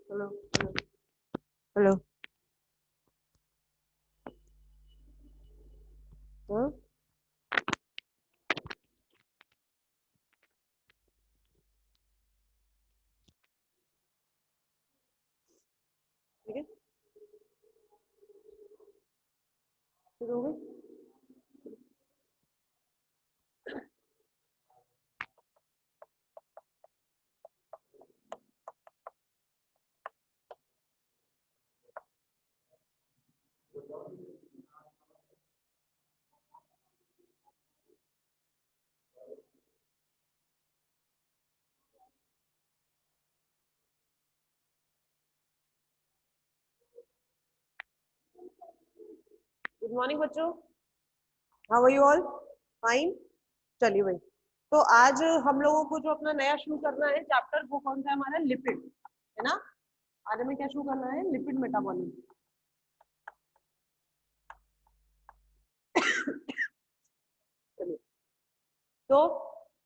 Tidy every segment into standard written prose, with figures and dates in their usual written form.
Hello hello hello. हाँ, ठीक है, शुरू हो गई। गुड मॉर्निंग बच्चों, how are you all? Fine. चलिए भाई, तो आज हम लोगों को जो अपना नया शुरू करना है चैप्टर, वो कौन सा है? हमारा लिपिड है ना। आज हमें क्या शुरू करना है? Lipid metabolism. चलिए, तो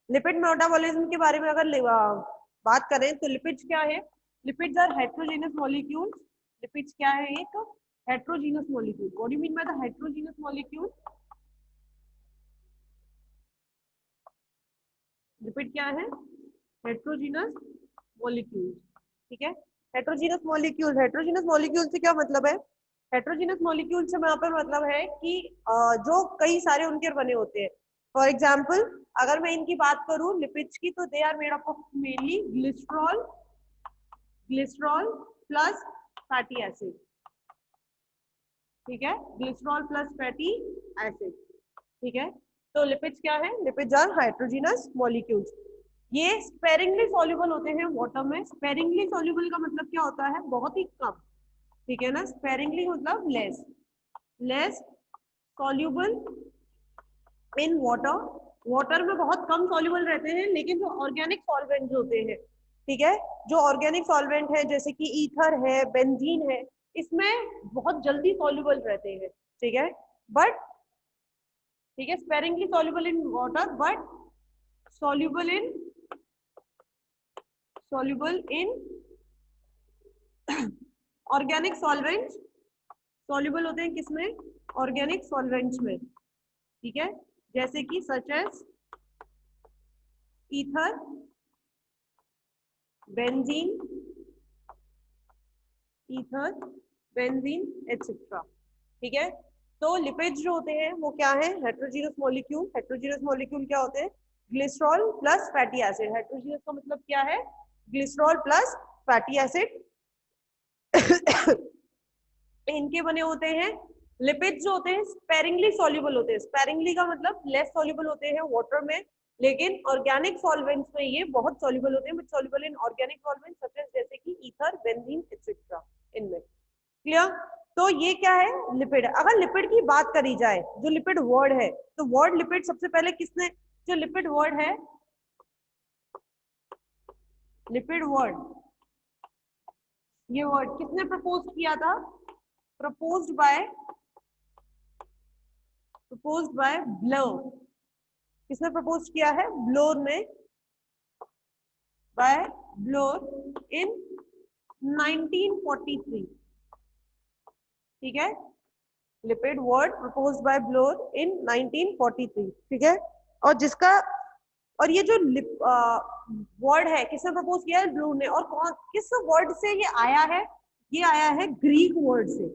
लिपिड मेटाबॉलिज्म के बारे में अगर बात करें तो लिपिड्स क्या है? Lipids are heterogeneous molecules. Lipids क्या है? एक heterogeneous molecule. What do you mean by the heterogeneous molecule? Lipid क्या है? Heterogeneous molecule. ठीक है, हेट्रोजीनस मॉलिक्यूल। हेट्रोजीनस मॉलिक्यूल से क्या मतलब है? हेट्रोजीनस मॉलिक्यूल से यहाँ पर मतलब है कि जो कई सारे उनके बने होते हैं। फॉर एग्जाम्पल, अगर मैं इनकी बात करूं लिपिड्स की, तो they are made up of mainly glycerol, glycerol plus fatty acid. ठीक है, ग्लिसरॉल प्लस फैटी एसिड। ठीक है, तो लिपिड्स क्या है? Lipids are hydrogenous molecules. ये स्पेरिंगली सॉल्युबल होते हैं वाटर में। स्पेरिंगली सॉल्युबल का मतलब क्या होता है? बहुत ही कम। ठीक है ना, स्पेरिंगली मतलब less, less soluble in water. Water में बहुत कम सॉल्युबल रहते हैं, लेकिन जो ऑर्गेनिक सॉल्वेंट होते हैं, ठीक है, जो ऑर्गेनिक सॉल्वेंट है जैसे कि ईथर है, बेंजीन है, इसमें बहुत जल्दी सॉल्युबल रहते हैं। ठीक है, बट ठीक है, sparingly soluble in water but soluble in soluble in organic solvents. Soluble होते हैं किसमें? ऑर्गेनिक सॉल्वेंट्स में। ठीक है, जैसे कि such as ether, benzene, ether, benzene etcetera. ठीक है, तो लिपिड्स जो होते हैं वो क्या है? Heterogeneous molecule. हेट्रोजीनस मॉलिक्यूल क्या होते हैं? Glycerol plus fatty acid. Heterogeneous का मतलब क्या है? ग्लिसरॉल प्लस फैटी एसिड इनके बने होते हैं। लिपिड्स जो होते हैं स्पेरिंगली सॉल्युबल होते हैं। स्पेरिंगली का मतलब लेस सॉल्युबल होते हैं वाटर में, लेकिन ऑर्गेनिक सॉल्वेंट्स में ये बहुत सॉल्युबल होते हैं, but soluble in organic solvents such as जैसे कि ईथर, बेंजीन एटसेट्रा। इनमें क्लियर? तो ये क्या है? लिपिड। अगर लिपिड की बात करी जाए, जो लिपिड वर्ड है, तो वर्ड लिपिड सबसे पहले किसने, जो लिपिड वर्ड है, लिपिड वर्ड, ये वर्ड किसने प्रपोज किया था? Proposed by, proposed by Bloor. किसने प्रपोज किया है? ब्लोर ने, बाय ब्लोर इन 1943। ठीक है, लिपिड वर्ड प्रपोज्ड बाय ब्लोर इन 1943। ठीक है, और जिसका, और ये जो वर्ड है किसने प्रपोज किया है? ब्लू ने। और कौन, किस वर्ड से ये आया है? ये आया है ग्रीक वर्ड से।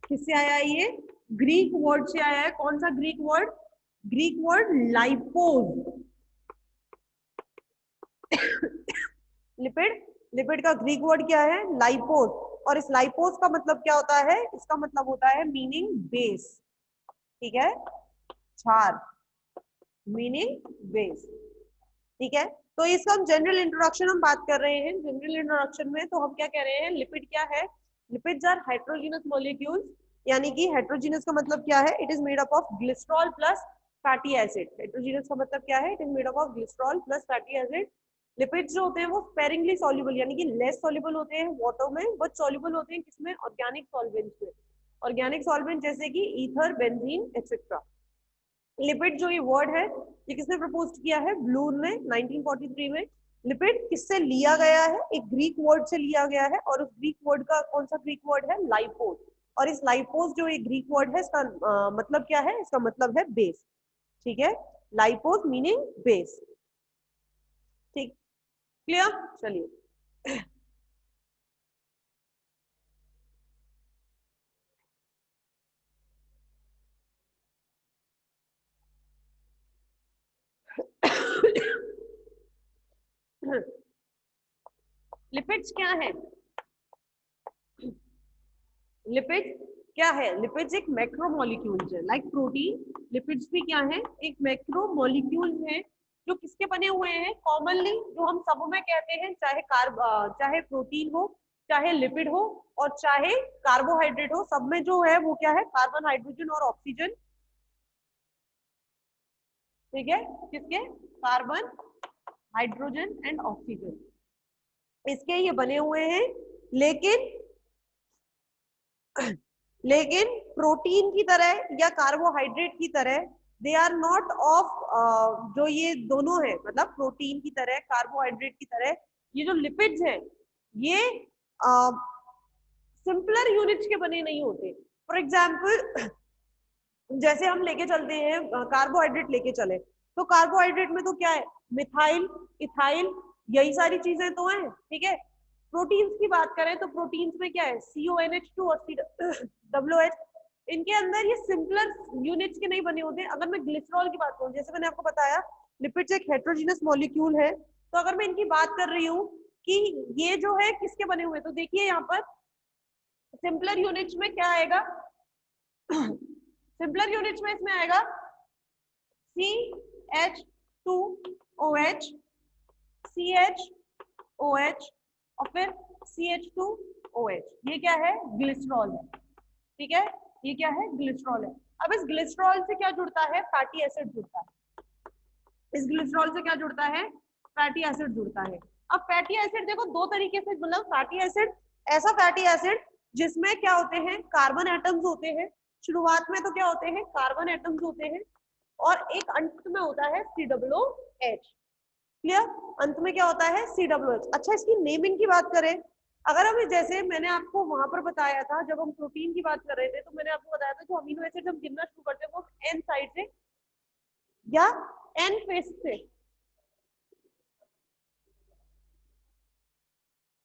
किससे आया है ये? ग्रीक वर्ड से आया है। कौन सा Greek word? Greek word lipos. Lipid, lipid का ग्रीक वर्ड क्या है? लाइपोज। और इस लाइपोज का मतलब क्या होता है? इसका मतलब होता है मीनिंग बेस। ठीक है, क्षार, मीनिंग बेस। ठीक है, तो इसका हम जनरल इंट्रोडक्शन हम बात कर रहे हैं। जनरल इंट्रोडक्शन में तो हम क्या कह रहे हैं? लिपिड क्या है? Lipids are hydrogenous molecules. यानी कि हाइड्रोजीनस का मतलब क्या है? It is made up of glycerol plus fatty acid. Hydrogenous का मतलब क्या है? It is made up of glycerol plus fatty acid. Lipids जो होते हैं वो स्पेरिंगली सॉल्युबल, यानी कि लेस सॉल्युबल होते हैं वाटर में, बट सॉल्युबल होते हैं किसमें? ऑर्गेनिक सॉल्वेंट्स में। ऑर्गेनिक सॉल्वेंट जैसे कि ईथर, बेंजीन एटसेट्रा। लिपिड जो ये वर्ड है, ये किसने प्रपोज किया है? ब्लूर ने 1943 में। लिपिड किससे लिया गया है? एक ग्रीक वर्ड से लिया गया है, और उस ग्रीक वर्ड का कौन सा ग्रीक वर्ड है? लाइपोस। और इस लाइपोस जो ये ग्रीक वर्ड है, इसका मतलब क्या है? इसका मतलब है बेस। ठीक है, लाइपोस मीनिंग बेस। ठीक, क्लियर? चलिए लिपिड्स क्या है? लिपिड्स क्या है? लिपिड्स एक मैक्रोमोलिक्यूल्स है, लाइक प्रोटीन। लिपिड्स भी क्या है? एक मैक्रोमोलिक्यूल्स है, जो किसके बने हुए हैं? कॉमनली जो हम सब में कहते हैं, चाहे चाहे प्रोटीन हो, चाहे लिपिड हो, और चाहे कार्बोहाइड्रेट हो, सब में जो है वो क्या है? कार्बन, हाइड्रोजन और ऑक्सीजन। ठीक है, किसके? कार्बन, हाइड्रोजन एंड ऑक्सीजन, इसके ये बने हुए हैं। लेकिन लेकिन प्रोटीन की तरह या कार्बोहाइड्रेट की तरह दे आर नॉट ऑफ, जो ये दोनों है, मतलब प्रोटीन की तरह, कार्बोहाइड्रेट की तरह, ये जो लिपिड्स हैं, ये सिंपलर यूनिट्स के बने नहीं होते। फॉर एग्जाम्पल, जैसे हम लेके चलते हैं कार्बोहाइड्रेट लेके चले, तो कार्बोहाइड्रेट में तो क्या है? मिथाइल, इथाइल, यही सारी चीजें तो हैं। ठीक है, प्रोटीन्स की बात करें तो प्रोटीन्स में क्या है? CONH2 और COOH। इनके अंदर ये सिंपलर यूनिट्स के नहीं बने होते। अगर मैं ग्लिसरॉल की बात करूं, जैसे मैंने आपको बताया लिपिड्स एक हेट्रोजीनस मॉलिक्यूल है, तो अगर मैं इनकी बात कर रही हूँ कि ये जो है किसके बने हुए, तो देखिए यहाँ पर सिंपलर यूनिट्स में क्या आएगा? सिंपलर यूनिट्स में इसमें आएगा CH2OH, CHOH और फिर CH2OH। ये क्या है? ग्लिसरॉल है। ठीक है, ये क्या है? ग्लिसरॉल है। अब इस ग्लिसरॉल से क्या जुड़ता है? फैटी एसिड जुड़ता है। इस ग्लिसरॉल से क्या जुड़ता है? फैटी एसिड जुड़ता है। अब फैटी एसिड देखो दो तरीके से, मतलब फैटी एसिड, ऐसा फैटी एसिड जिसमें क्या होते हैं? कार्बन एटम्स होते हैं। शुरुआत में तो क्या होते हैं? कार्बन एटम्स होते हैं, और एक अंत में होता है COOH। क्लियर? अंत में क्या होता है? COOH। अच्छा, इसकी नेमिंग की बात करें, अगर हम, जैसे मैंने आपको वहां पर बताया था जब हम प्रोटीन की बात कर रहे थे, तो मैंने आपको बताया था जो अमीनो एसिड हम गिनना शुरू करते हैं वो एन साइड से या एन फेस से,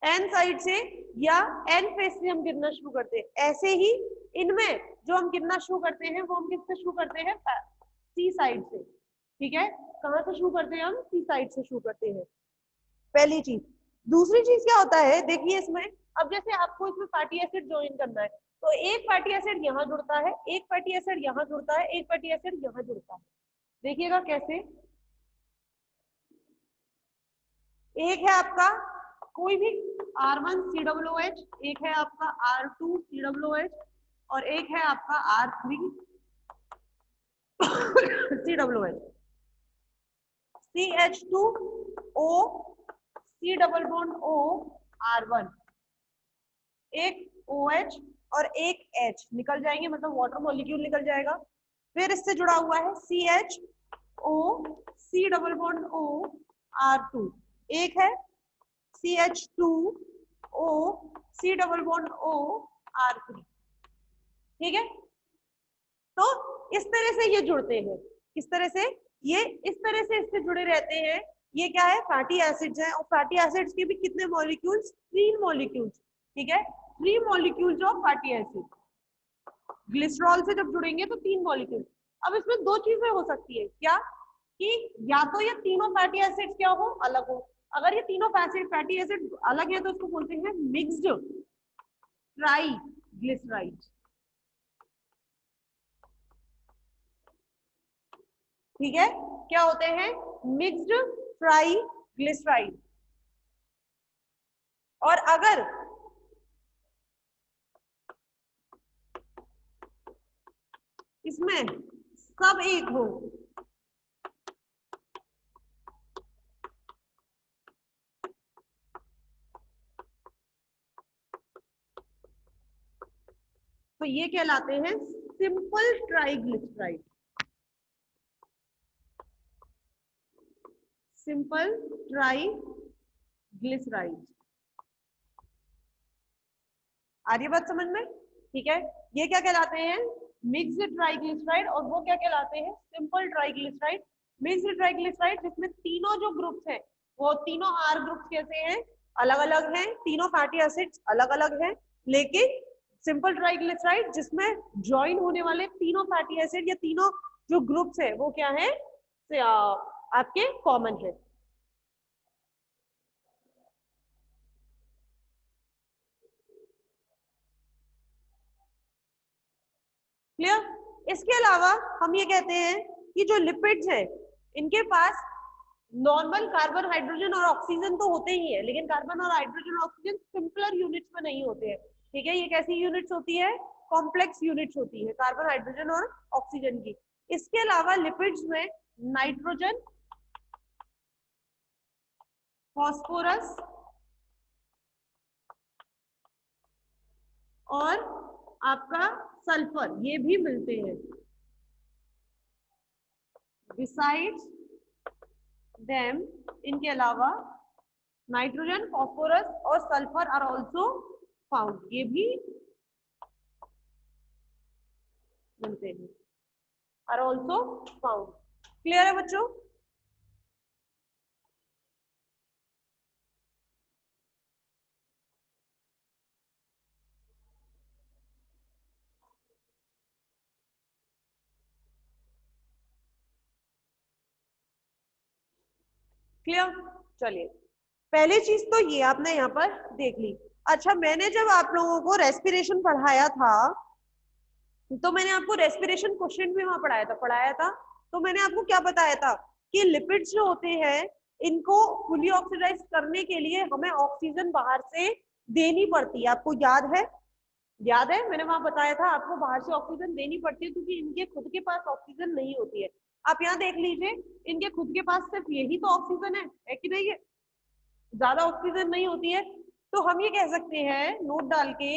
एन साइड से या एन फेस से हम गिनना शुरू करते हैं। ऐसे ही इनमें जो हम गिनना शुरू करते हैं वो हम किससे शुरू करते हैं? सी साइड से। ठीक है, कहां से शुरू करते हैं? हम सी साइड से शुरू करते हैं, पहली चीज। दूसरी चीज क्या होता है, देखिए इसमें, अब जैसे आपको इसमें फैटी एसिड ज्वाइन करना है, तो एक फैटी एसिड यहाँ जुड़ता है, एक फैटी एसिड यहाँ जुड़ता है, एक फैटी एसिड यहाँ जुड़ता है। देखिएगा कैसे। एक है आपका कोई भी R1COOH, एक है आपका R2COOH, और एक है आपका R3COOH। CH2O, C double bond O, R1, एक OH और एक H निकल जाएंगे, मतलब वाटर मॉलिक्यूल निकल जाएगा। फिर इससे जुड़ा हुआ है CHO, C double bond O, R2, एक है CH2O, C double bond O, R3। ठीक है, तो इस तरह से ये जुड़ते हैं। किस तरह से? ये इस तरह से इससे जुड़े रहते हैं। ये क्या है? फैटी एसिड्स है, और फैटी एसिड्स के भी कितने मॉलिक्यूल्स? 3 मॉलिक्यूल्स। ठीक है, 3 molecules of fatty acid. Glycerol से जब जुड़ेंगे तो 3 मॉलिक्यूल। अब इसमें दो चीजें हो सकती है, क्या? कि या तो ये तीनों फैटी एसिड्स क्या हो? अलग हो। अगर ये तीनों फैटी एसिड अलग है तो उसको बोलते हैं मिक्स्ड ट्राइग्लिसराइड। ठीक है, क्या होते हैं? Mixed triglyceride. और अगर इसमें सब एक हो, तो ये कहलाते हैं simple triglyceride. Simple triglyceride. Glyceride. आ रही है बात समझ में? ठीक है, ये क्या कहलाते हैं? Mixed triglyceride. और वो क्या कहलाते हैं? Simple triglyceride. मिक्स्ड ट्राइग्लिसराइड जिसमें तीनों जो ग्रुप्स हैं वो तीनों आर ग्रुप्स कैसे हैं? अलग अलग हैं। तीनों फैटी एसिड्स अलग अलग हैं, लेकिन सिंपल ट्राइग्लिसराइड जिसमें ज्वाइन होने वाले तीनों फैटी एसिड या तीनों जो ग्रुप्स है वो क्या है? आपके कॉमन है। क्लियर? इसके अलावा हम ये कहते हैं कि जो लिपिड्स हैं इनके पास नॉर्मल कार्बन, हाइड्रोजन और ऑक्सीजन तो होते ही है, लेकिन कार्बन और हाइड्रोजन और ऑक्सीजन सिंपलर यूनिट्स में नहीं होते हैं। ठीक है, ये कैसी यूनिट्स होती है? कॉम्प्लेक्स यूनिट्स होती है कार्बन, हाइड्रोजन और ऑक्सीजन की। इसके अलावा लिपिड्स में नाइट्रोजन, फॉस्फोरस और आपका सल्फर ये भी मिलते हैं। बिसाइड्स देम, इनके अलावा नाइट्रोजन, फॉस्फोरस और सल्फर आर आल्सो फाउंड, ये भी मिलते हैं, आर आल्सो फाउंड। क्लियर है बच्चों? क्लियर? चलिए, पहली चीज तो ये आपने यहाँ पर देख ली। अच्छा, मैंने जब आप लोगों को रेस्पिरेशन पढ़ाया था तो मैंने आपको रेस्पिरेशन क्वेश्चन भी वहां पढ़ाया था। तो मैंने आपको क्या बताया था कि लिपिड्स जो होते हैं इनको फुली ऑक्सीडाइज करने के लिए हमें ऑक्सीजन बाहर से देनी पड़ती है। आपको याद है? याद है, मैंने वहां बताया था आपको बाहर से ऑक्सीजन देनी पड़ती है क्योंकि इनके खुद के पास ऑक्सीजन नहीं होती है। आप यहाँ देख लीजिए, इनके खुद के पास सिर्फ यही तो ऑक्सीजन है कि नहीं है? ज्यादा ऑक्सीजन नहीं होती है। तो हम ये कह सकते हैं नोट डाल के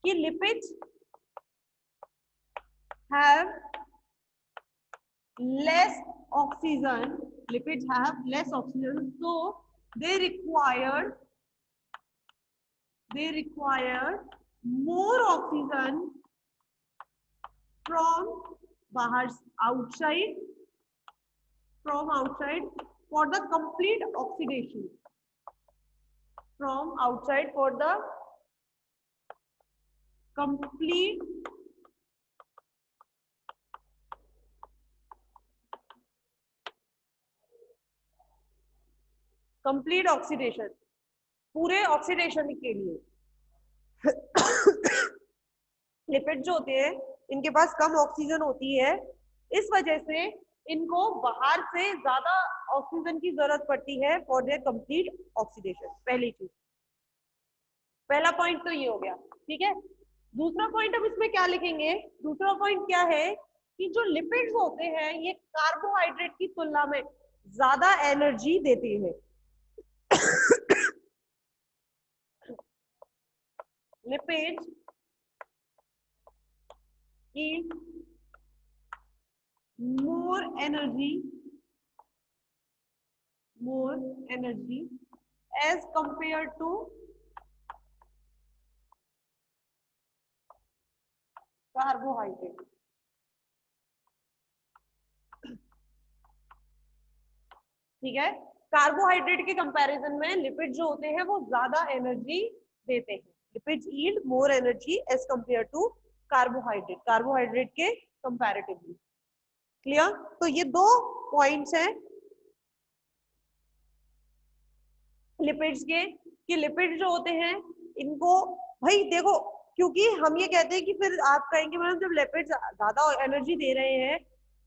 कि lipids have less oxygen, lipids have less oxygen, so they require more oxygen from bahar, outside, from outside for the complete oxidation, from outside for the complete oxidation, पूरे ऑक्सीडेशन के लिए। लिपिड जो होते हैं इनके पास कम ऑक्सीजन होती है, इस वजह से इनको बाहर से ज्यादा ऑक्सीजन की जरूरत पड़ती है फॉर देयर कंप्लीट ऑक्सीडेशन। पहली चीज, पहला पॉइंट तो ये हो गया। ठीक है, दूसरा पॉइंट हम इसमें क्या लिखेंगे? दूसरा पॉइंट क्या है कि जो लिपिड्स होते हैं ये कार्बोहाइड्रेट की तुलना में ज्यादा एनर्जी देते हैं। Lipids give more energy as compared to carbohydrate। ठीक है, कार्बोहाइड्रेट के कंपैरिजन में लिपिड जो होते हैं वो ज्यादा एनर्जी देते हैं। Lipids yield more energy as compare to carbohydrate के कंपैरेटिवली। क्लियर? तो ये दो पॉइंट्स हैं लिपिड्स के कि लिपिड जो होते हैं इनको, भाई देखो, क्योंकि हम ये कहते हैं कि फिर आप कहेंगे मैडम जब लिपिड ज्यादा एनर्जी दे रहे हैं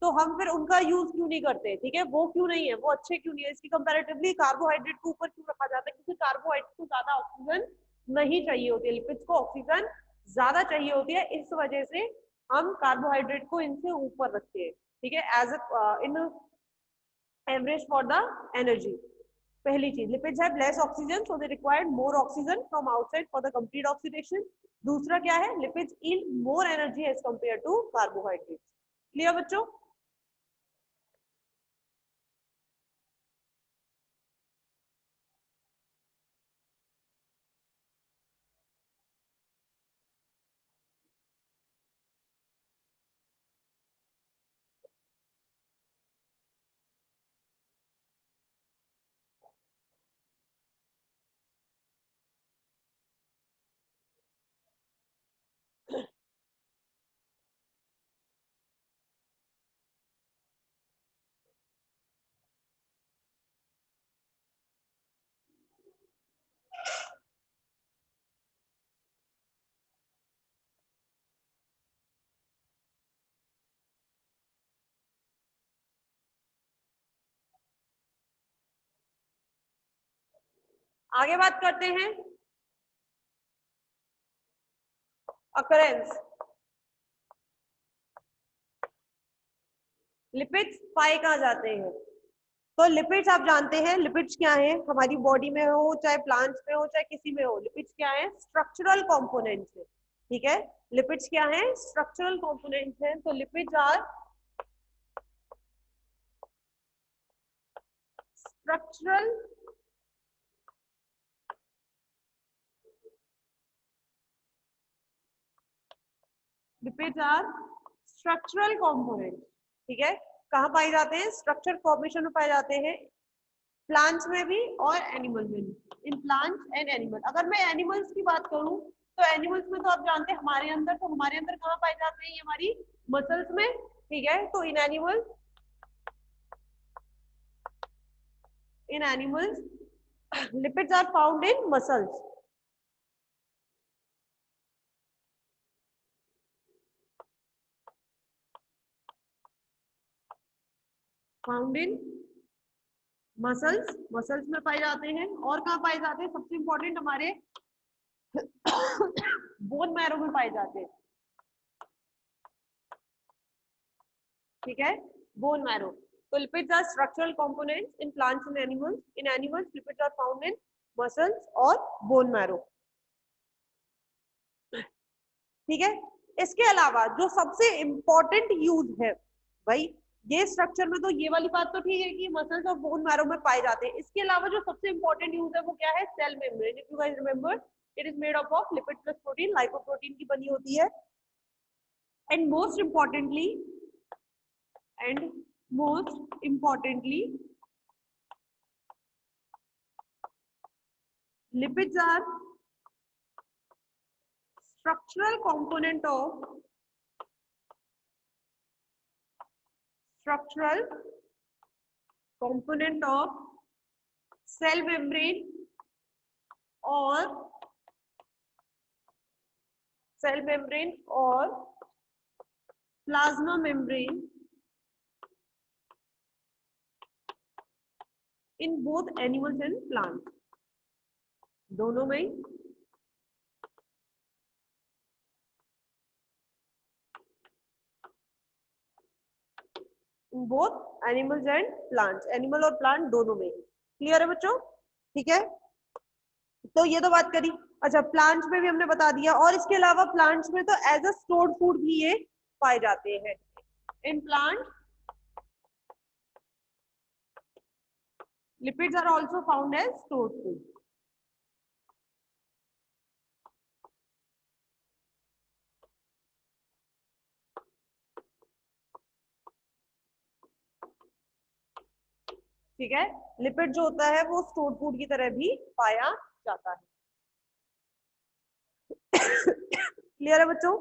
तो हम फिर उनका यूज क्यों नहीं करते? ठीक है, वो क्यों नहीं है, वो अच्छे क्यों नहीं है? इसकी कंपैरेटिवली कार्बोहाइड्रेट को ऊपर क्यों रखा जाता है? क्योंकि कार्बोहाइड्रेट को ज्यादा ऑक्सीजन नहीं चाहिए होती है, लिपिड्स को ऑक्सीजन ज्यादा चाहिए होती है, इस वजह से हम कार्बोहाइड्रेट को इनसे ऊपर रखते हैं। ठीक है, as in average for the energy. पहली चीज, lipids have less oxygen so they required more oxygen from outside for the complete oxidation. दूसरा क्या है? Lipids yield more energy as compare to carbohydrates. Clear बच्चों? आगे बात करते हैं अकरेंस। लिपिड्स पाए कहाँ जाते हैं? तो लिपिड्स आप जानते हैं, लिपिड्स क्या है, हमारी बॉडी में हो चाहे प्लांट्स में हो चाहे किसी में हो, लिपिड्स क्या है? स्ट्रक्चरल कंपोनेंट्स है। ठीक है, लिपिड्स क्या है? स्ट्रक्चरल कंपोनेंट्स हैं। तो lipids are structural lipids are structural component. ठीक है, कहाँ पाए जाते हैं? स्ट्रक्चर फॉर्मेशन में पाए जाते हैं, प्लांट्स में भी और एनिमल में भी। इन प्लांट्स एंड एनिमल, अगर मैं एनिमल्स की बात करूं तो एनिमल्स में तो आप जानते हैं हमारे अंदर, तो हमारे अंदर कहाँ पाए जाते हैं? ये हमारी मसल्स में। ठीक है, तो in animals lipids are found in muscles. Found in muscles, muscles में पाए जाते हैं। और कहाँ पाए जाते हैं? सबसे इंपॉर्टेंट हमारे बोन मैरो में पाए जाते हैं। ठीक है, बोन मैरो। तो lipids are structural components in plants and animals. In animals lipids are found in muscles और बोन मैरो। ठीक है, इसके अलावा जो सबसे इंपॉर्टेंट यूज है भाई, ये स्ट्रक्चर में तो ये वाली बात तो ठीक है कि मसल्स और बोन मैरो में पाए जाते हैं। इसके अलावा जो सबसे इंपॉर्टेंट यूज है वो क्या है? Cell membrane. If you guys remember, it is made up of lipid plus protein, lipoprotein की बनी होती है। And most importantly and most importantly, lipids are structural component of cell membrane और plasma membrane in both animals and plants, दोनों में। In both animals and plants, animal और plant दोनों में। क्लियर है बच्चों? ठीक है, तो ये तो बात करी। अच्छा, प्लांट्स में भी हमने बता दिया, और इसके अलावा प्लांट्स में तो एज अ स्टोर्ड फूड भी ये पाए जाते हैं। In plant lipids are also found as stored food. ठीक है, लिपिड जो होता है वो स्टोर्ड फूड की तरह भी पाया जाता है। क्लियर है बच्चों?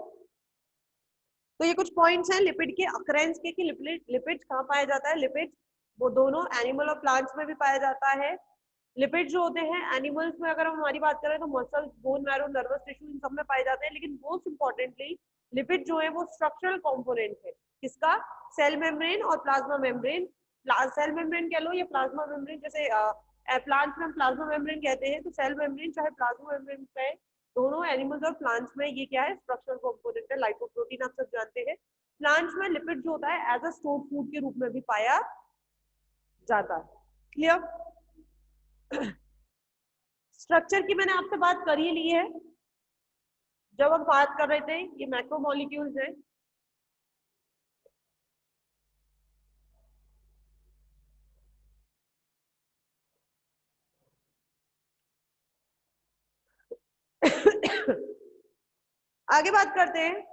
तो ये कुछ पॉइंट्स हैं लिपिड के अकरेंस के, कि लिपिड कहाँ पाया जाता है। लिपिड वो दोनों एनिमल और प्लांट्स में भी पाया जाता है। लिपिड जो होते हैं एनिमल्स में, अगर हम हमारी बात करें तो muscles, bone marrow, nervous tissue, इन सब में पाए जाते हैं। लेकिन मोस्ट इंपॉर्टेंटली लिपिड जो है वो स्ट्रक्चरल कंपोनेंट है। किसका? सेल मेम्ब्रेन और प्लाज्मा मेम्ब्रेन। सेल मेम्ब्रेन कह लो या प्लाज्मा मेम्ब्रेन, जैसे प्लांट्स में प्लाज्मा मेम्ब्रेन कहते हैं, तो सेल मेम्ब्रेन चाहे प्लाज्मा मेम्ब्रेन कहे, दोनों एनिमल्स और प्लांट्स में ये क्या है? स्ट्रक्चरल कंपोनेंट है। लाइपोप्रोटीन आप सब जानते हैं। प्लांट्स में लिपिड जो होता है एज अ स्टोर्ड फूड के रूप में भी पाया जाता है। क्लियर? स्ट्रक्चर की मैंने आपसे बात कर ही ली है जब हम बात कर रहे थे, ये मैक्रोमोलिक्यूल्स हैं। आगे बात करते हैं।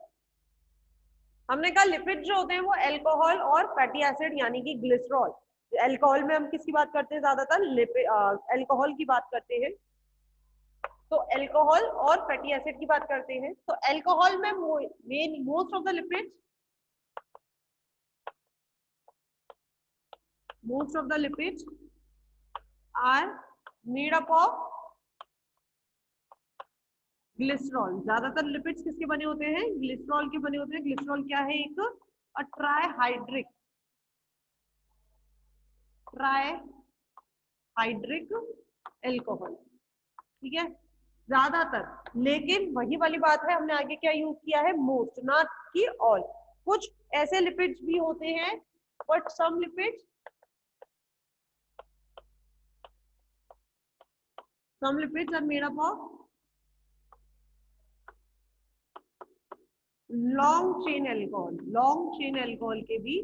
हमने कहा लिपिड जो होते हैं वो अल्कोहल और फैटी एसिड यानी कि ग्लिसरॉल। अल्कोहल में हम किसकी बात करते हैं? ज्यादातर अल्कोहल की बात करते हैं। तो अल्कोहल और फैटी एसिड की बात करते हैं। तो अल्कोहल में main most of the lipids are made up of glycerol. ज्यादातर लिपिड्स किसके बने होते हैं? ग्लिसरॉल के बने होते हैं। ग्लिसरॉल क्या है? एक ट्राईहाइड्रिक अल्कोहल। ठीक है, ज्यादातर। लेकिन वही वाली बात है, हमने आगे क्या यूज किया है, मोस्ट, नॉट की ऑल। कुछ ऐसे लिपिड्स भी होते हैं, but some lipids, some lipids are made up of long chain alcohol. Long chain alcohol के भी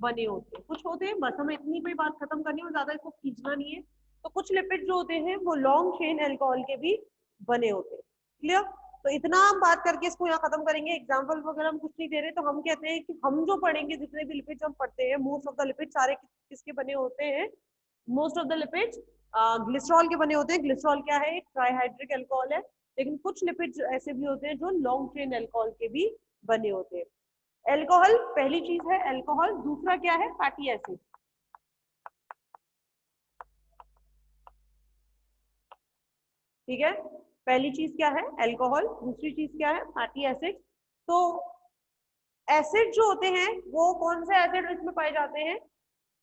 बने होते हैं, कुछ होते हैं, बस हमें इतनी कोई बात खत्म करनी है, ज्यादा इसको खींचना नहीं है। तो कुछ लिपिड जो होते हैं वो लॉन्ग चेन एल्कोहल के भी बने होते हैं। क्लियर? तो इतना हम बात करके इसको यहाँ खत्म करेंगे। एग्जाम्पल वगैरह हम कुछ नहीं दे रहे, तो हम कहते हैं कि हम जो पढ़ेंगे, जितने भी लिपिड्स हम पढ़ते हैं, मोस्ट ऑफ द लिपिड सारे किसके बने होते हैं, most of the lipids glycerol के बने होते हैं। ग्लिसरॉल क्या है, एक ट्राइहाइड्रिक एल्कोहल है। लेकिन कुछ लिपिड्स ऐसे भी होते हैं जो लॉन्ग चेन एल्कोहल के भी बने होते हैं। एल्कोहल पहली चीज है, एल्कोहल। दूसरा क्या है, फैटी एसिड। ठीक है, पहली चीज क्या है, एल्कोहल। दूसरी चीज क्या है, फैटी एसिड। तो एसिड जो होते हैं वो कौन से एसिड इसमें पाए जाते हैं,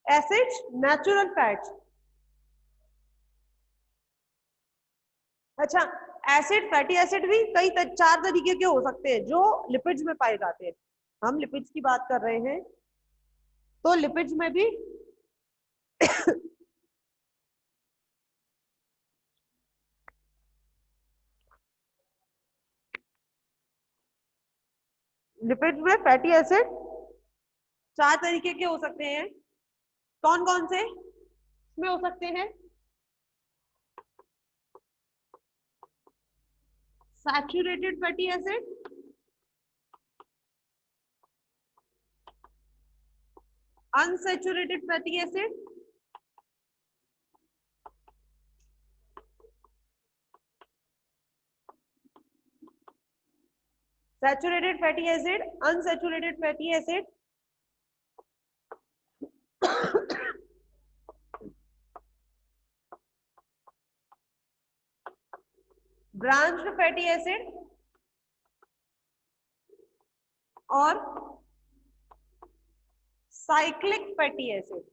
एसिड्स, नेचुरल फैट्स। अच्छा, एसिड, फैटी एसिड भी कई चार तरीके के हो सकते हैं जो लिपिड्स में पाए जाते हैं। हम लिपिड्स की बात कर रहे हैं, तो लिपिड्स में भी लिपिड्स में फैटी एसिड चार तरीके के हो सकते हैं। कौन कौन से इसमें हो सकते हैं, saturated fatty acid, unsaturated fatty acid, saturated fatty acid, unsaturated fatty acid, branched fatty acid और cyclic fatty acid.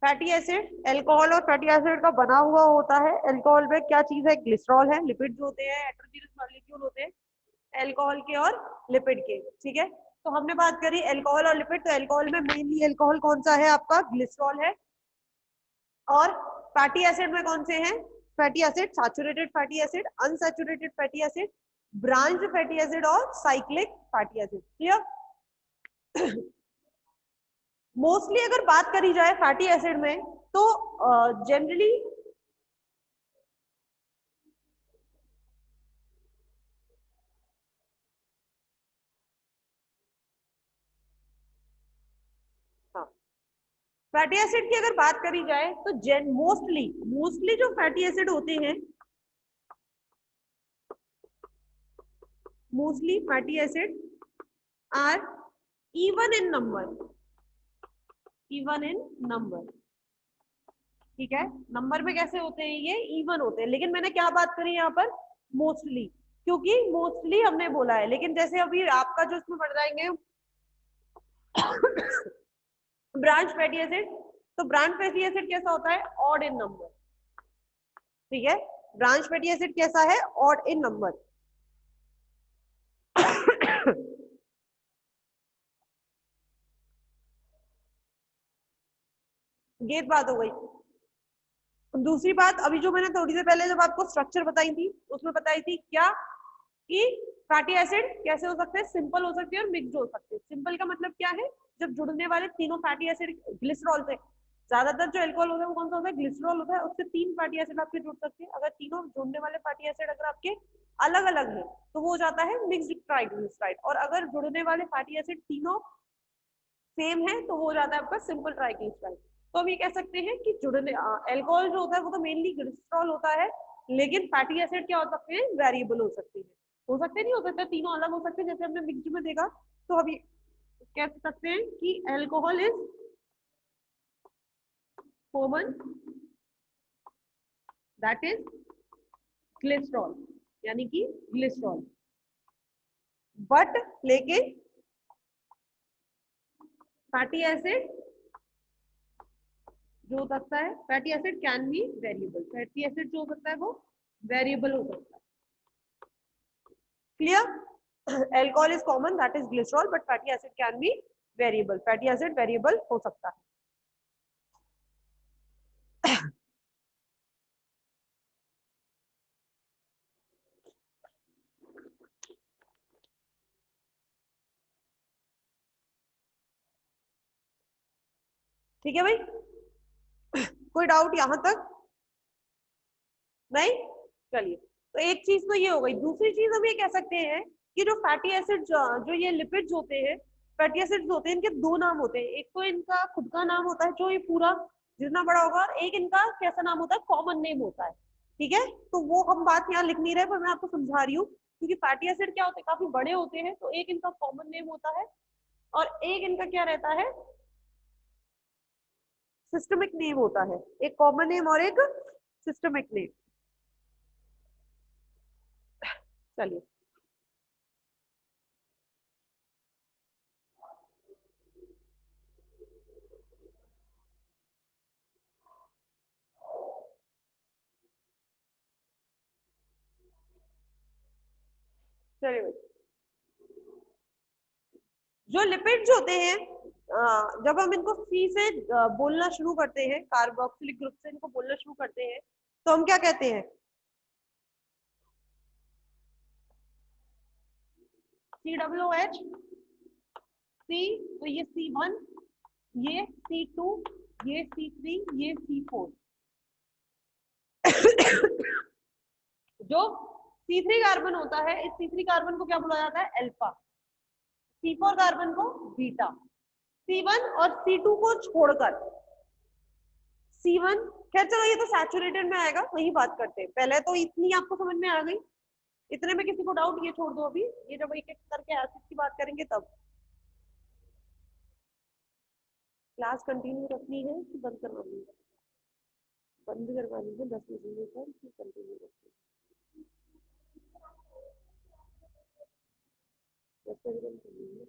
Fatty acid, alcohol और फैटी एसिड का बना हुआ होता है। अल्कोहल में क्या चीज है, ग्लिसरॉल है। लिपिड जो होते हैं हेटेरोजेनस मॉलिक्यूल होते हैं अल्कोहल के और लिपिड के। ठीक है, तो हमने बात करी अल्कोहल और लिपिड। तो अल्कोहल में मेनली अल्कोहल कौन सा है, आपका ग्लिसरॉल है। और फैटी एसिड में कौन से हैं, fatty acid, saturated fatty acid, unsaturated fatty acid, branched fatty acid और cyclic fatty acid. Clear? Mostly अगर बात करी जाए फैटी एसिड में, तो जनरली फैटी एसिड की अगर बात करी जाए तो मोस्टली मोस्टली जो फैटी एसिड होते हैं, mostly fatty acid are even in number, even in number. ठीक है, नंबर में कैसे होते हैं, ये इवन होते हैं। लेकिन मैंने क्या बात करी यहाँ पर, मोस्टली, क्योंकि मोस्टली हमने बोला है। लेकिन जैसे अभी आपका जो इसमें बढ़ जाएंगे ब्रांच फैटी एसिड, तो ब्रांच फैटी एसिड कैसा होता है, ऑड इन नंबर। ठीक है, ब्रांच फैटी एसिड कैसा है, ऑड इन नंबर। ये बात हो गई। दूसरी बात, अभी जो मैंने थोड़ी देर पहले जब आपको स्ट्रक्चर बताई थी, उसमें बताई थी क्या, कि फैटी एसिड कैसे हो सकते हैं, सिंपल हो सकते हैं और मिक्स्ड हो सकते हैं। सिंपल का मतलब क्या है, जब जुड़ने वाले तीनों फैटी एसिड ग्लिसरॉल से, ज्यादातर जो अल्कोहल होता है वो कौन सा होता है, ग्लिसरॉल होता है, उससे तीन फैटी एसिड आपके जुड़ सकते हैं। अगर तीनों जुड़ने वाले फैटी एसिड अगर आपके अलग अलग है तो वो हो जाता है मिक्स्ड ट्राइग्लिसराइड। और अगर जुड़ने वाले फैटी एसिड तीनों सेम है तो वो हो जाता है आपका सिंपल ट्राइग्लिसराइड। तो हम ये कह सकते हैं कि जुड़ने अल्कोहल जो होता है वो तो मेनली ग्लिसरॉल होता है, लेकिन फैटी एसिड क्या हो सकते हैं, वेरिएबल हो सकते हैं। हो सकते नहीं हो सकते, तीनों अलग हो सकते हैं, जैसे हमने मिक्स्ड में देखा। तो हम कह सकते हैं कि alcohol is common, that is glycerol, यानी कि ग्लिसरॉल। बट लेकिन फैटी एसिड जो हो सकता है, fatty acid can be variable, fatty acid जो हो सकता है वो वेरिएबल हो सकता है। Clear? Alcohol is common, that is glycerol, but fatty acid can be variable, fatty acid variable हो सकता है। ठीक है भाई, कोई डाउट यहां तक? नहीं? चलिए, तो एक चीज तो ये हो गई। दूसरी चीज हम ये कह सकते हैं कि जो फैटी एसिड जो ये लिपिड्स होते हैं, फैटी एसिड्स होते हैं, इनके दो नाम होते हैं। एक तो इनका खुद का नाम होता है जो ये पूरा जितना बड़ा होगा, और एक इनका कैसा नाम होता है, कॉमन नेम होता है। ठीक है, तो वो हम बात यहाँ लिख नहीं रहे, पर मैं आपको समझा रही हूँ, क्योंकि फैटी एसिड क्या होते हैं, काफी बड़े होते हैं, तो एक इनका कॉमन नेम होता है और एक इनका क्या रहता है, सिस्टमिक नेम होता है। एक कॉमन नेम और एक सिस्टमिक नेम। चलिए, चलिए भाई, जो लिपिड्स होते हैं, जब हम इनको सी से बोलना शुरू करते हैं, कार्बोक्सिलिक ग्रुप से इनको बोलना शुरू करते हैं, तो हम क्या कहते हैं, COOH, सी, तो ये C1, ये C2, ये C3, ये C4। जो C3 कार्बन होता है, इस C3 कार्बन को क्या बोला जाता है, अल्फा। C4 कार्बन को बीटा। C1 और C2 को छोड़कर C1, खैर चलो ये तो सैचुरेटेड में आएगा, वही बात करते हैं। पहले तो इतनी आपको समझ में आ गई, इतने में किसी को डाउट, ये छोड़ दो अभी, ये जब एक एक करके एसिड की बात करेंगे तब। क्लास कंटिन्यू रखनी है कि बंद करवानी है? बंद करवानी है 10 बजे पर कि कंटिन्यू रखनी है? 10 बजे बंद करनी है।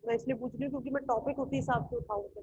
मैं इसलिए पूछ रही हूँ क्योंकि मैं टॉपिक उसी हिसाब से उठाऊंगी।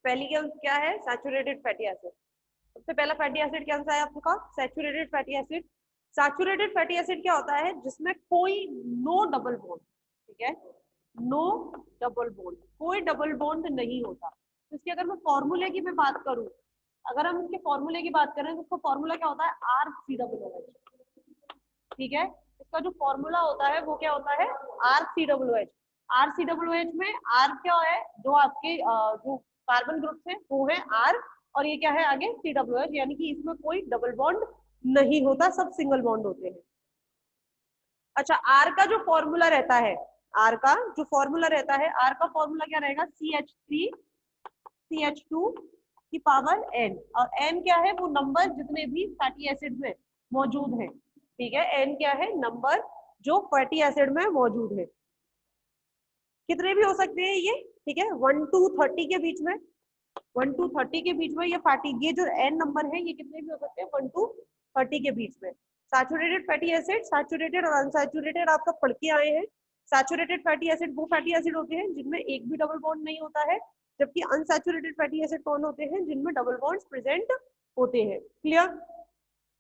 पहली क्या है, सैचुरेटेड फैटी एसिड। सबसे पहला फैटी एसिड कौन सा है आपका, saturated fatty acid. Saturated fatty acid क्या होता है, जिसमें कोई नो डबल बॉन्ड, ठीक है, नो डबल बॉन्ड, कोई डबल बॉन्ड नहीं होता। तो इसकी अगर मैं फॉर्मूले की मैं बात करूं, अगर हम इसके फॉर्मूले की बात करें तो उसका फॉर्मूला क्या होता है, RCOOH। ठीक है, इसका जो फॉर्मूला होता है वो क्या होता है, RCOOH। RCOOH में आर क्या है, जो आपके जो कार्बन ग्रुप है वो है आर, और ये क्या है आगे COOH, यानी कि इसमें कोई डबल बॉन्ड नहीं होता, सब सिंगल बॉन्ड होते हैं। अच्छा, आर का जो फॉर्मूला रहता है, आर का जो फॉर्मूला रहता है, आर का फॉर्मूला क्या रहेगा, CH3CH2 की पावर n, और n क्या है, वो नंबर जितने भी फैटी एसिड में मौजूद है। ठीक है, n क्या है, नंबर जो फैटी एसिड में मौजूद है। कितने भी हो सकते हैं ये, ठीक है, 1 to 30 के बीच में, 1 to 30 के बीच में ये फैटी, ये जो n नंबर है ये कितने भी हो सकते हैं, 1 to 30 के बीच में। सैचुरेटेड फैटी एसिड, सैचुरेटेड और अनसैचुरेटेड आप सब पढ़ के आए हैं। सैचुरेटेड फैटी एसिड वो फैटी एसिड होते हैं जिनमें एक भी डबल बॉन्ड नहीं होता है, जबकि अनसैचुरेटेड फैटी एसिड कौन होते हैं, जिनमें डबल बॉन्ड्स प्रेजेंट होते हैं। क्लियर?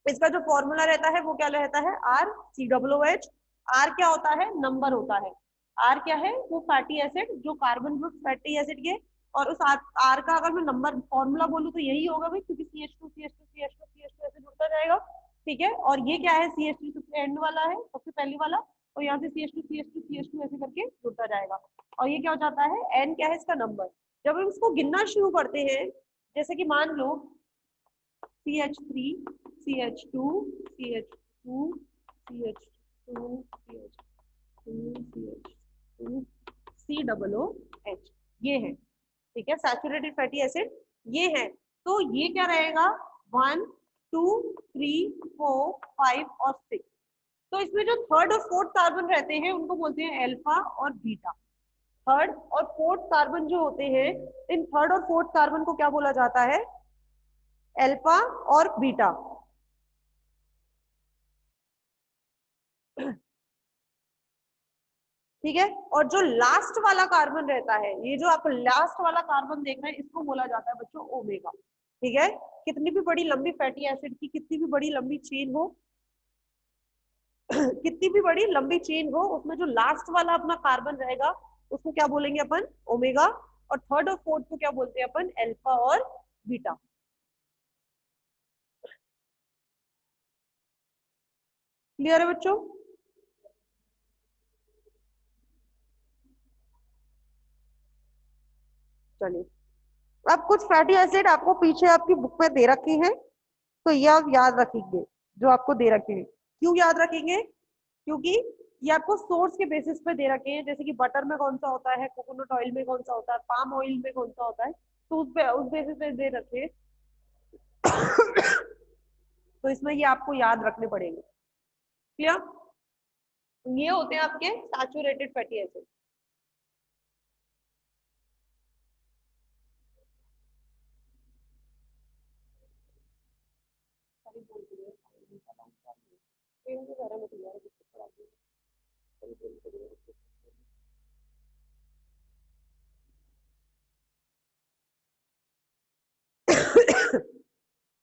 इसका जो फॉर्मूला रहता है वो क्या रहता है, RCOOH। आर क्या होता है, नंबर होता है। आर क्या है, वो फैटी एसिड जो कार्बन ग्रुप फैटी एसिड के और उस आर का अगर मैं नंबर फॉर्मूला बोलूँ तो यही होगा भाई, क्योंकि CH2 CH2 CH2 CH2 ऐसे जुड़ता जाएगा। ठीक है, और ये क्या है, CH3 सबसे एंड वाला है, सबसे पहले वाला, और यहाँ से CH2 CH2 CH2 ऐसे करके जुड़ता जाएगा। और ये क्या हो जाता है, N क्या है इसका नंबर। जब हम इसको गिनना शुरू करते हैं, जैसे कि मान लो CH3 CH2 CH2 CH2 CH2 CH2 COOH, ये है। ठीक है, सैचुरेटेड फैटी एसिड ये है। तो ये क्या रहेगा, 1 2 3 4 5 और 6। तो इसमें जो थर्ड और फोर्थ कार्बन रहते हैं उनको बोलते हैं अल्फा और बीटा। थर्ड और फोर्थ कार्बन जो होते हैं, इन थर्ड और फोर्थ कार्बन को क्या बोला जाता है, अल्फा और बीटा। ठीक है, और जो लास्ट वाला कार्बन रहता है, ये जो आप लास्ट वाला कार्बन देख रहे हैं, इसको बोला जाता है बच्चों ओमेगा। ठीक है, कितनी भी बड़ी लंबी फैटी एसिड की कितनी भी बड़ी लंबी चेन हो कितनी भी बड़ी लंबी चेन हो, उसमें जो लास्ट वाला अपना कार्बन रहेगा उसको क्या बोलेंगे अपन, ओमेगा। और थर्ड और फोर्थ को क्या बोलते हैं अपन, अल्फा और बीटा। क्लियर है बच्चों? चलिए, अब कुछ फैटी एसिड आपको पीछे आपकी बुक में दे रखी हैं, तो ये आप याद रखेंगे, जो आपको दे रखे हैं। क्यों याद रखेंगे, क्योंकि ये आपको सोर्स के बेसिस पे दे रखे हैं। जैसे कि बटर में कौन सा होता है, कोकोनट ऑयल में कौन सा होता है, पाम ऑयल में कौन सा होता है, तो उस बेसिस पे दे रखे हैं। तो इसमें ये आपको याद रखने पड़ेंगे। क्लियर? ये होते हैं आपके सैचुरेटेड फैटी एसिड।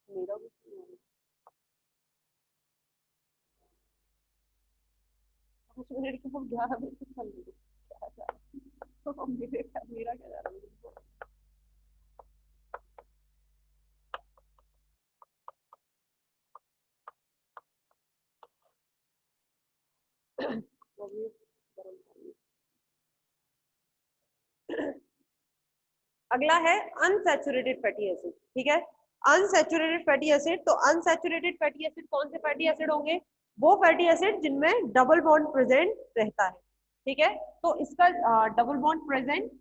मेरा भी 5 मिनट के हम 11 मिनट तक चल रहे क्या जा रहा है? तो मेरा क्या जा रहा है? वो भी गरम पानी। अगला है अनसैचुरेटेड फैटी एसिड। ठीक है, अनसैचुरेटेड फैटी एसिड, तो अनसैचुरेटेड फैटी एसिड कौन से फैटी एसिड होंगे, वो फैटी एसिड जिनमें डबल बॉन्ड प्रेजेंट रहता है। ठीक है, तो इसका double bond present,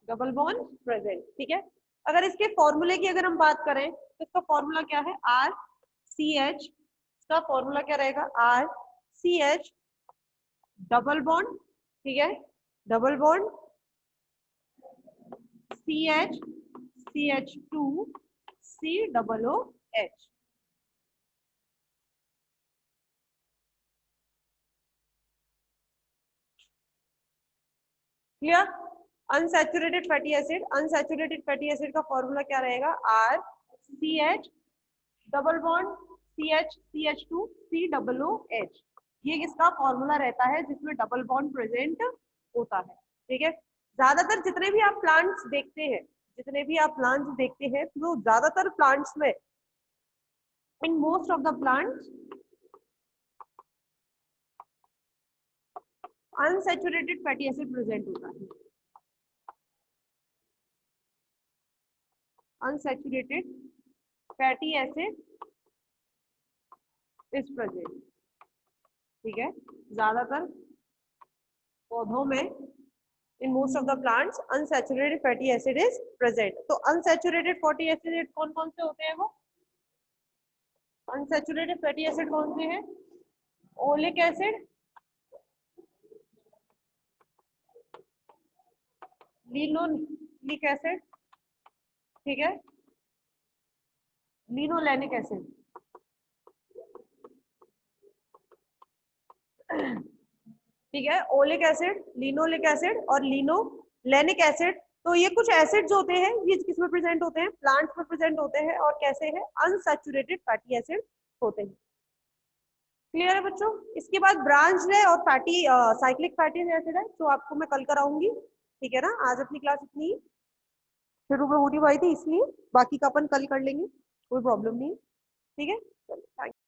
double bond present. ठीक है, अगर इसके फॉर्मूले की अगर हम बात करें तो इसका फॉर्मूला क्या है, RCH। इसका फॉर्मूला क्या रहेगा, RCH डबल बॉन्ड। ठीक है, double bond CH CH2 COOH। Clear? Unsaturated fatty acid, unsaturated fatty acid का फॉर्मूला क्या रहेगा, RCH double bond CH CH2 COOH। ये इसका फॉर्मूला रहता है जिसमें डबल बॉन्ड प्रेजेंट होता है। ठीक है, ज्यादातर जितने भी आप प्लांट्स देखते हैं, जितने भी आप प्लांट्स देखते हैं, तो ज्यादातर प्लांट्स में, in most of the plants, unsaturated fatty acid present होता है। Unsaturated fatty acid is present. ठीक है, ज्यादातर पौधों में, in most of the plants, unsaturated fatty acid is present. तो अनसैचुरेटेड फैटी एसिड कौन कौन से होते हैं, वो अनसैचुरेटेड फैटी एसिड कौन से हैं, ओलिक एसिड, लिनोलिक एसिड, ठीक है, लिनोलेनिक एसिड। ठीक है, ओलिक एसिड, लिनोलिक एसिड और लिनोलेनिक एसिड। तो ये कुछ एसिड जो होते हैं, ये किसमें प्रेजेंट होते हैं, प्लांट्स में प्रेजेंट होते हैं, और कैसे है, अनसैचुरेटेड फैटी एसिड होते हैं। क्लियर है बच्चों? इसके बाद ब्रांच है और फैटी साइक्लिक फैटी एसिड है जो आपको मैं कल कराऊंगी। ठीक है ना? आज अपनी क्लास इतनी शुरू में होनी पाई थी इसलिए, बाकी का अपन कल कर लेंगे, कोई प्रॉब्लम नहीं। ठीक है, चलो।